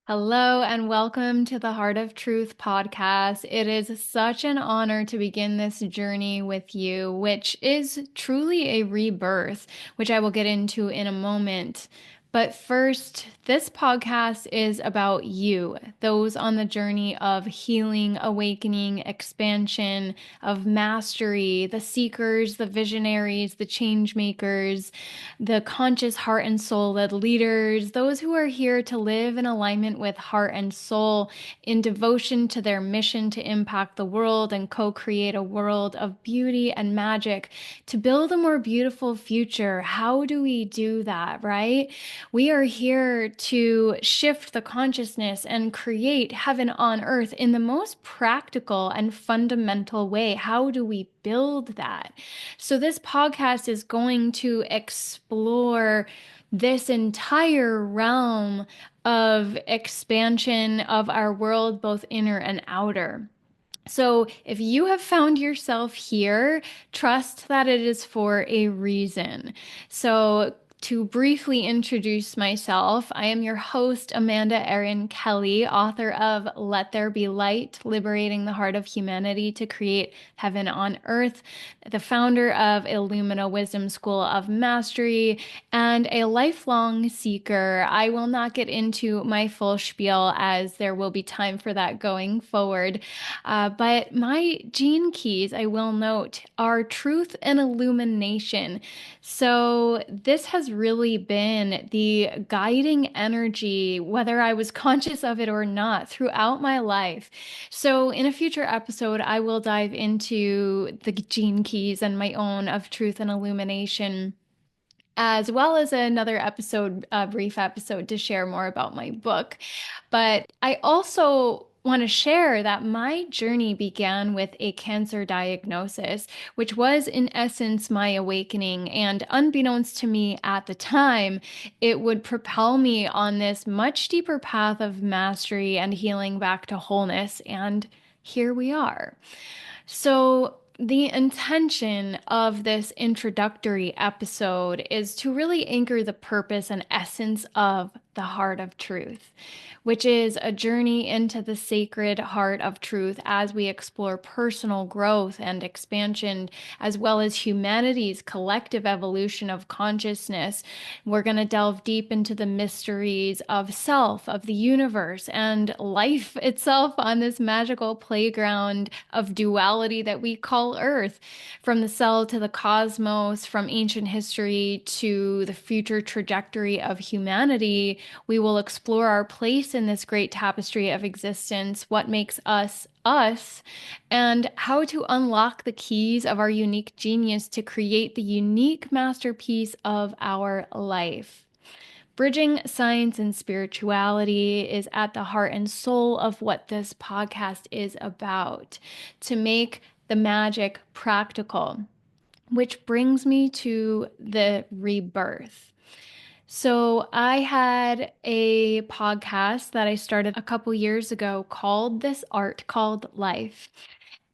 Hello and welcome to the Heart of Truth podcast. It is such an honor to begin this journey with you, which is truly a rebirth, which I will get into in a moment. But first, this podcast is about you, those on the journey of healing, awakening, expansion, of mastery, the seekers, the visionaries, the change makers, the conscious heart and soul led leaders, those who are here to live in alignment with heart and soul in devotion to their mission to impact the world and co-create a world of beauty and magic to build a more beautiful future. How do we do that, right? We are here to shift the consciousness and create heaven on earth in the most practical and fundamental way. How do we build that? So this podcast is going to explore this entire realm of expansion of our world, both inner and outer. So if you have found yourself here, trust that it is for a reason. So to briefly introduce myself, I am your host, Amanda Erin Kelly, author of Let There Be Light, Liberating the Heart of Humanity to Create Heaven on Earth, the founder of Illumina Wisdom School of Mastery, and a lifelong seeker. I will not get into my full spiel as there will be time for that going forward. But my gene keys, I will note, are truth and illumination. So this has really been the guiding energy, whether I was conscious of it or not, throughout my life. So in a future episode, I will dive into the gene keys and my own of truth and illumination, as well as another episode, a brief episode to share more about my book. But I also want to share that my journey began with a cancer diagnosis, which was in essence my awakening. And unbeknownst to me at the time, it would propel me on this much deeper path of mastery and healing back to wholeness. And here we are. So, the intention of this introductory episode is to really anchor the purpose and essence of the Heart of Truth, which is a journey into the sacred heart of truth as we explore personal growth and expansion, as well as humanity's collective evolution of consciousness. We're going to delve deep into the mysteries of self, of the universe, and life itself on this magical playground of duality that we call Earth. From the cell to the cosmos, from ancient history to the future trajectory of humanity, we will explore our place in this great tapestry of existence, what makes us us, and how to unlock the keys of our unique genius to create the unique masterpiece of our life. Bridging science and spirituality is at the heart and soul of what this podcast is about, to make the magic practical, which brings me to the rebirth. So I had a podcast that I started a couple years ago called This Art Called Life.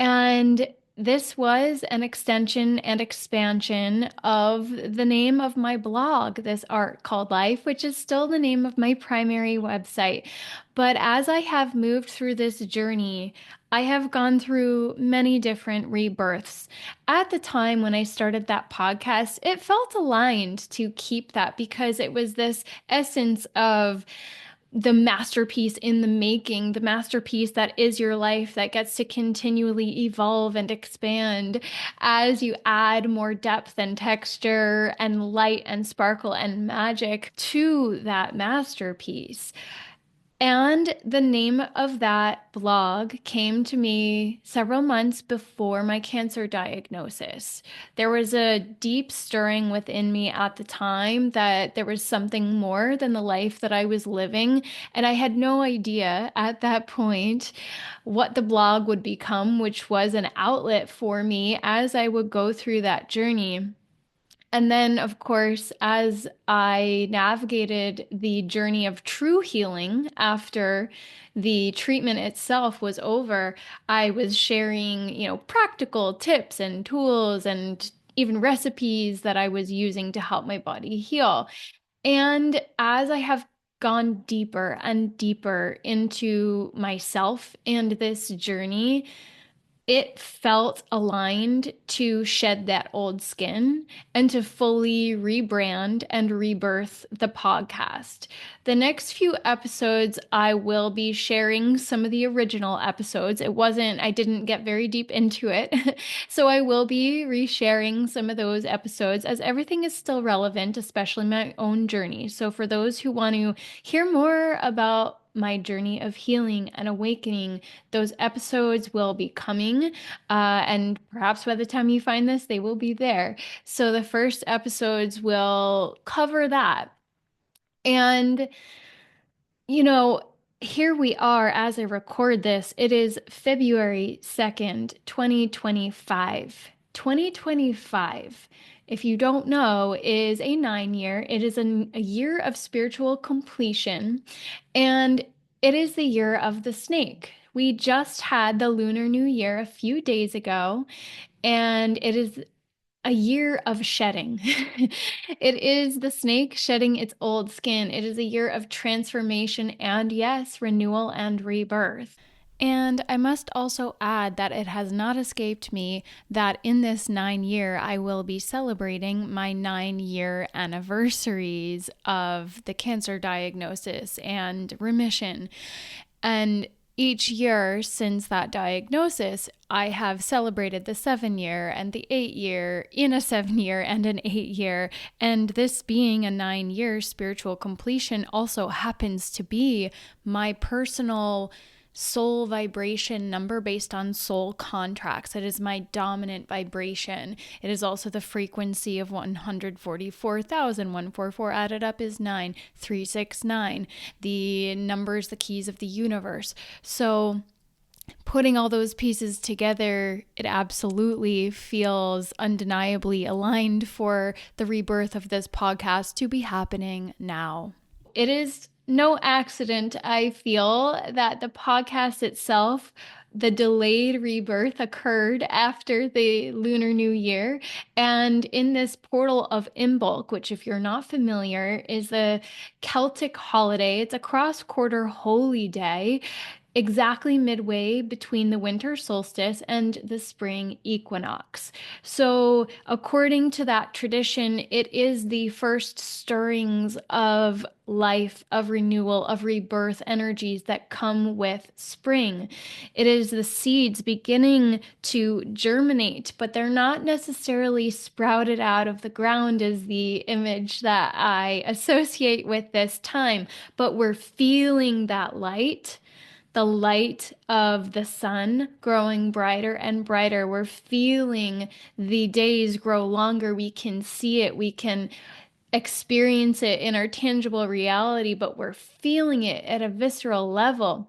And this was an extension and expansion of the name of my blog, This Art Called Life, which is still the name of my primary website. But as I have moved through this journey, I have gone through many different rebirths. At the time when I started that podcast, it felt aligned to keep that because it was this essence of the masterpiece in the making, the masterpiece that is your life that gets to continually evolve and expand as you add more depth and texture and light and sparkle and magic to that masterpiece. And the name of that blog came to me several months before my cancer diagnosis. There was a deep stirring within me at the time that there was something more than the life that I was living. And I had no idea at that point what the blog would become, which was an outlet for me as I would go through that journey. And then, of course, as I navigated the journey of true healing after the treatment itself was over, I was sharing, practical tips and tools and even recipes that I was using to help my body heal. And as I have gone deeper and deeper into myself and this journey, it felt aligned to shed that old skin and to fully rebrand and rebirth the podcast. The next few episodes, I will be sharing some of the original episodes. I didn't get very deep into it. So I will be resharing some of those episodes as everything is still relevant, especially my own journey. So for those who want to hear more about my journey of healing and awakening, those episodes will be coming. And perhaps by the time you find this, they will be there. So the first episodes will cover that. And, you know, here we are as I record this. It is February 2nd, 2025. 2025, if you don't know, is a 9 year. It is a year of spiritual completion, and it is the year of the snake. We just had the Lunar New Year a few days ago, and it is a year of shedding. It is the snake shedding its old skin. It is a year of transformation and, yes, renewal and rebirth. And I must also add that it has not escaped me that in this 9 year, I will be celebrating my 9 year anniversaries of the cancer diagnosis and remission. And each year since that diagnosis, I have celebrated the 7 year and the 8 year in a 7 year and an 8 year. And this being a 9 year spiritual completion also happens to be my personal soul vibration number based on soul contracts. It is my dominant vibration. It is also the frequency of 144,000. 144 added up is 9. 369. The numbers, the keys of the universe. So putting all those pieces together, it absolutely feels undeniably aligned for the rebirth of this podcast to be happening now. It is no accident, I feel, that the podcast itself, the delayed rebirth occurred after the Lunar New Year. And in this portal of Imbolc, which, if you're not familiar, is a Celtic holiday, it's a cross-quarter holy day, exactly midway between the winter solstice and the spring equinox. So, according to that tradition, it is the first stirrings of life, of renewal, of rebirth energies that come with spring. It is the seeds beginning to germinate, but they're not necessarily sprouted out of the ground, is the image that I associate with this time, but we're feeling that light, the light of the sun growing brighter and brighter. We're feeling the days grow longer. We can see it. We can experience it in our tangible reality, but we're feeling it at a visceral level.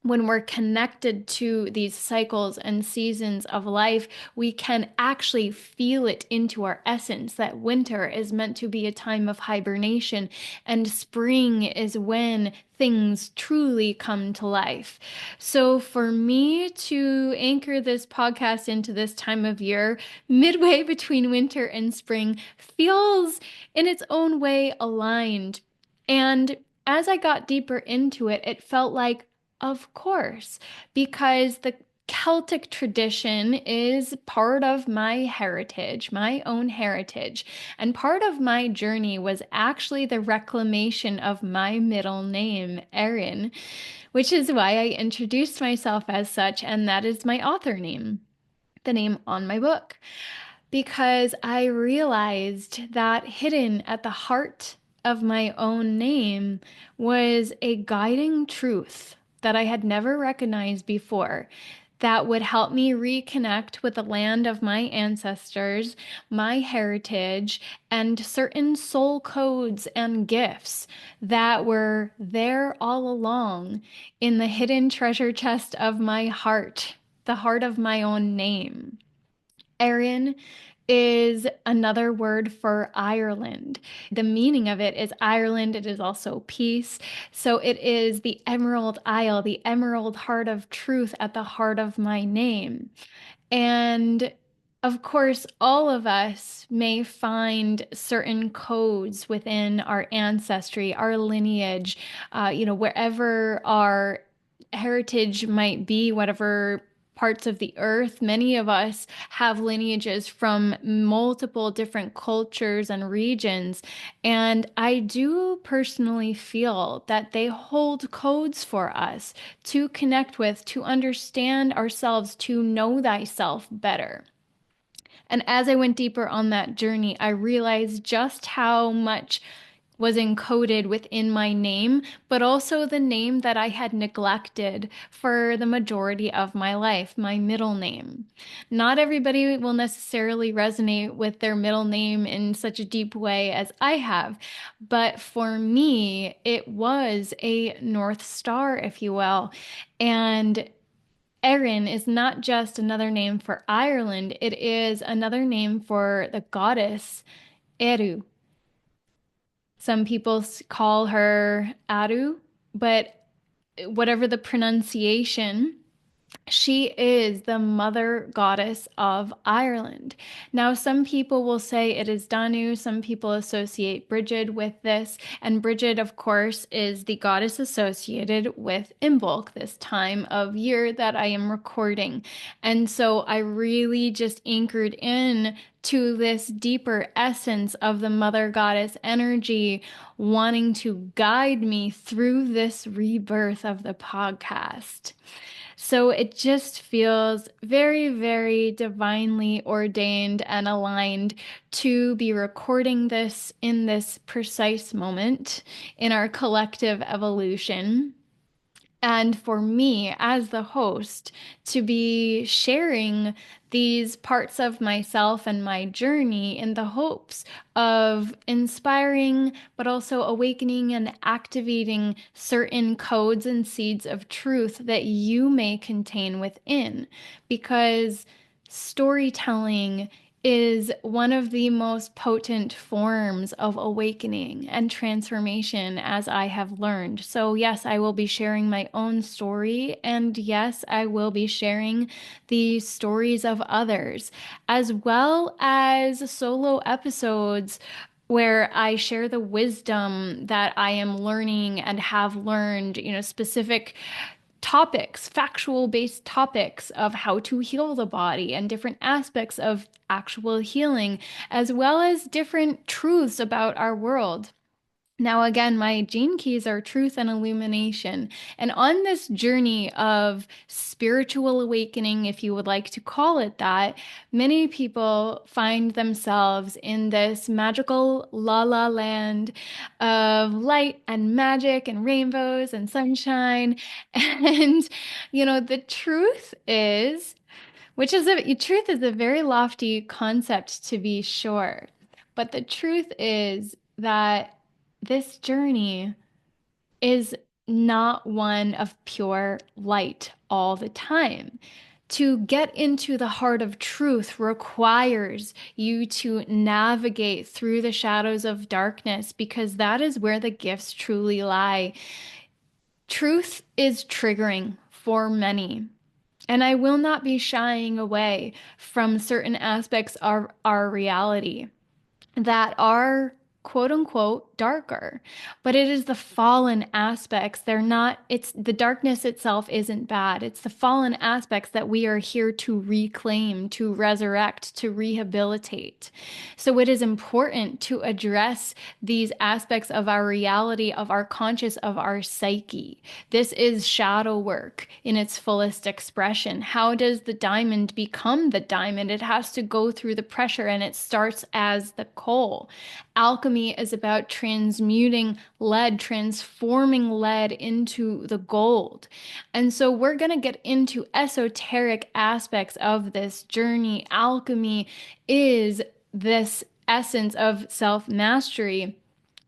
When we're connected to these cycles and seasons of life, we can actually feel it into our essence, that winter is meant to be a time of hibernation, and spring is when things truly come to life. So for me to anchor this podcast into this time of year, midway between winter and spring, feels in its own way aligned. And as I got deeper into it, it felt like, of course, because the Celtic tradition is part of my heritage, my own heritage. And part of my journey was actually the reclamation of my middle name, Erin, which is why I introduced myself as such, and that is my author name, the name on my book. Because I realized that hidden at the heart of my own name was a guiding truth that I had never recognized before, that would help me reconnect with the land of my ancestors, my heritage, and certain soul codes and gifts that were there all along in the hidden treasure chest of my heart, the heart of my own name. Erin is another word for Ireland. The meaning of it is Ireland. It is also peace. So it is the Emerald Isle, the emerald heart of truth at the heart of my name. And Of course, all of us may find certain codes within our ancestry, our lineage, wherever our heritage might be, whatever parts of the earth. Many of us have lineages from multiple different cultures and regions. And I do personally feel that they hold codes for us to connect with, to understand ourselves, to know thyself better. And as I went deeper on that journey, I realized just how much was encoded within my name, but also the name that I had neglected for the majority of my life, my middle name. Not everybody will necessarily resonate with their middle name in such a deep way as I have, but for me, it was a North Star, if you will. And Erin is not just another name for Ireland, it is another name for the goddess Eru. Some people call her Aru, but whatever the pronunciation, she is the mother goddess of Ireland. Now, some people will say it is Danu. Some people associate Bridget with this. And Bridget, of course, is the goddess associated with Imbolc, this time of year that I am recording. And so I really just anchored in to this deeper essence of the mother goddess energy, wanting to guide me through this rebirth of the podcast. So it just feels very, very divinely ordained and aligned to be recording this in this precise moment in our collective evolution. And for me, as the host, to be sharing these parts of myself and my journey in the hopes of inspiring, but also awakening and activating certain codes and seeds of truth that you may contain within. Because storytelling is one of the most potent forms of awakening and transformation, as I have learned. So, yes, I will be sharing my own story, and yes, I will be sharing the stories of others, as well as solo episodes where I share the wisdom that I am learning and have learned, specific topics, factual based topics of how to heal the body and different aspects of actual healing, as well as different truths about our world. Now, again, my gene keys are truth and illumination. And on this journey of spiritual awakening, if you would like to call it that, many people find themselves in this magical la la land of light and magic and rainbows and sunshine. And, the truth is, truth is a very lofty concept to be sure. But the truth is that this journey is not one of pure light all the time. To get into the heart of truth requires you to navigate through the shadows of darkness, because that is where the gifts truly lie. Truth is triggering for many. And I will not be shying away from certain aspects of our reality that are quote unquote darker, but it is the fallen aspects. It's the darkness itself isn't bad. It's the fallen aspects that we are here to reclaim, to resurrect, to rehabilitate. So it is important to address these aspects of our reality, of our conscious, of our psyche. This is shadow work in its fullest expression. How does the diamond become the diamond? It has to go through the pressure, and it starts as the coal. Alchemy is about transmuting lead, transforming lead into the gold. And so we're going to get into esoteric aspects of this journey. Alchemy is this essence of self-mastery.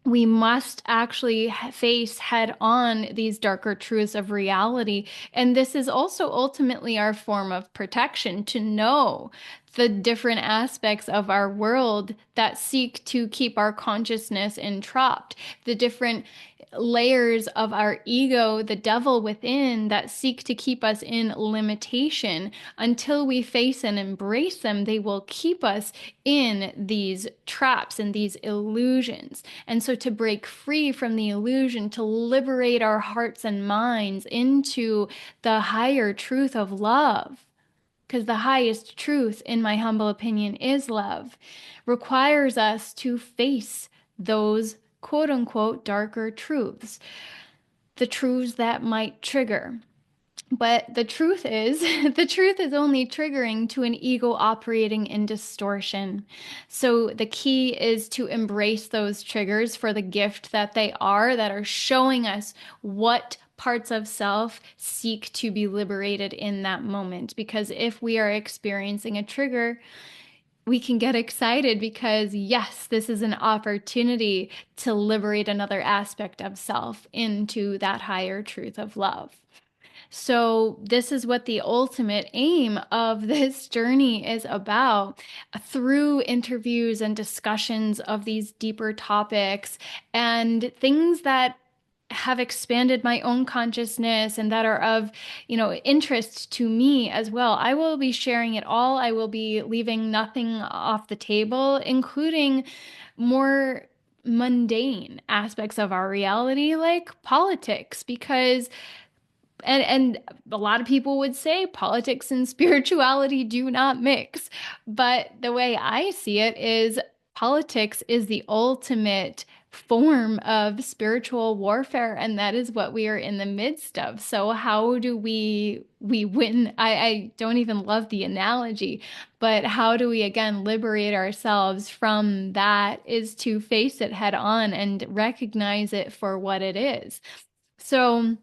We must actually face head on these darker truths of reality. And this is also ultimately our form of protection, to know the different aspects of our world that seek to keep our consciousness entrapped, the different layers of our ego, the devil within, that seek to keep us in limitation. Until we face and embrace them, they will keep us in these traps and these illusions. And so to break free from the illusion, to liberate our hearts and minds into the higher truth of love, because the highest truth, in my humble opinion, is love, requires us to face those quote unquote darker truths, the truths that might trigger. But the truth is, the truth is only triggering to an ego operating in distortion. So the key is to embrace those triggers for the gift that they are, that are showing us what parts of self seek to be liberated in that moment. Because if we are experiencing a trigger, we can get excited because, yes, this is an opportunity to liberate another aspect of self into that higher truth of love. So, this is what the ultimate aim of this journey is about, through interviews and discussions of these deeper topics and things that have expanded my own consciousness and that are of, interest to me as well. I will be sharing it all. I will be leaving nothing off the table, including more mundane aspects of our reality, like politics, because and a lot of people would say politics and spirituality do not mix. But the way I see it is, politics is the ultimate form of spiritual warfare, and that is what we are in the midst of. So how do we win? I don't even love the analogy, but how do we again liberate ourselves from that, is to face it head on and recognize it for what it is. So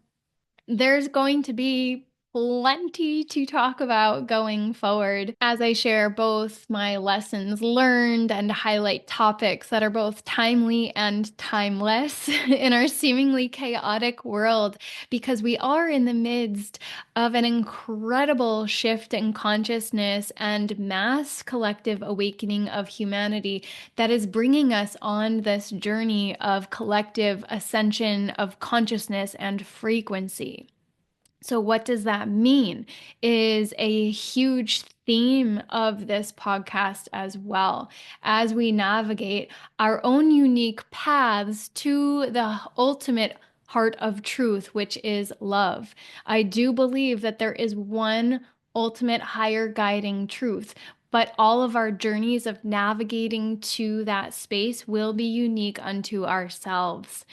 there's going to be plenty to talk about going forward as I share both my lessons learned and highlight topics that are both timely and timeless in our seemingly chaotic world, because we are in the midst of an incredible shift in consciousness and mass collective awakening of humanity that is bringing us on this journey of collective ascension of consciousness and frequency. So, what does that mean is a huge theme of this podcast as well, as we navigate our own unique paths to the ultimate heart of truth, which is love. I do believe that there is one ultimate higher guiding truth, but all of our journeys of navigating to that space will be unique unto ourselves.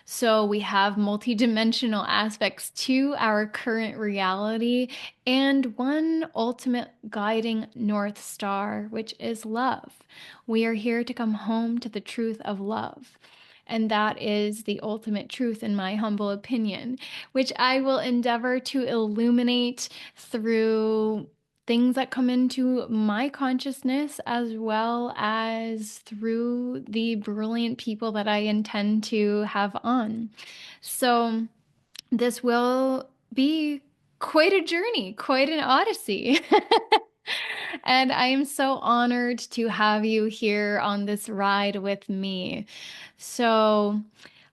So we have multidimensional aspects to our current reality and one ultimate guiding North Star, which is love. We are here to come home to the truth of love. And that is the ultimate truth, in my humble opinion, which I will endeavor to illuminate through things that come into my consciousness, as well as through the brilliant people that I intend to have on. So, this will be quite a journey, quite an odyssey. And I am so honored to have you here on this ride with me. So,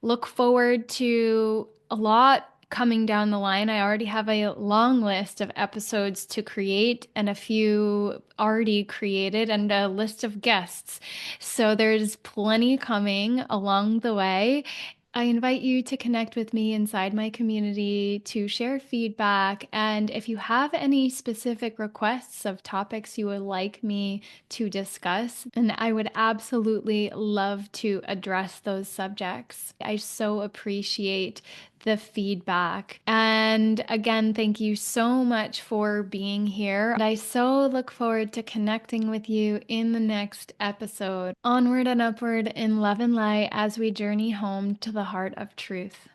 look forward to a lot coming down the line. I already have a long list of episodes to create and a few already created and a list of guests. So there's plenty coming along the way. I invite you to connect with me inside my community, to share feedback. And if you have any specific requests of topics you would like me to discuss, then I would absolutely love to address those subjects. I so appreciate the feedback. And again, thank you so much for being here. And I so look forward to connecting with you in the next episode. Onward and upward in love and light as we journey home to the heart of truth.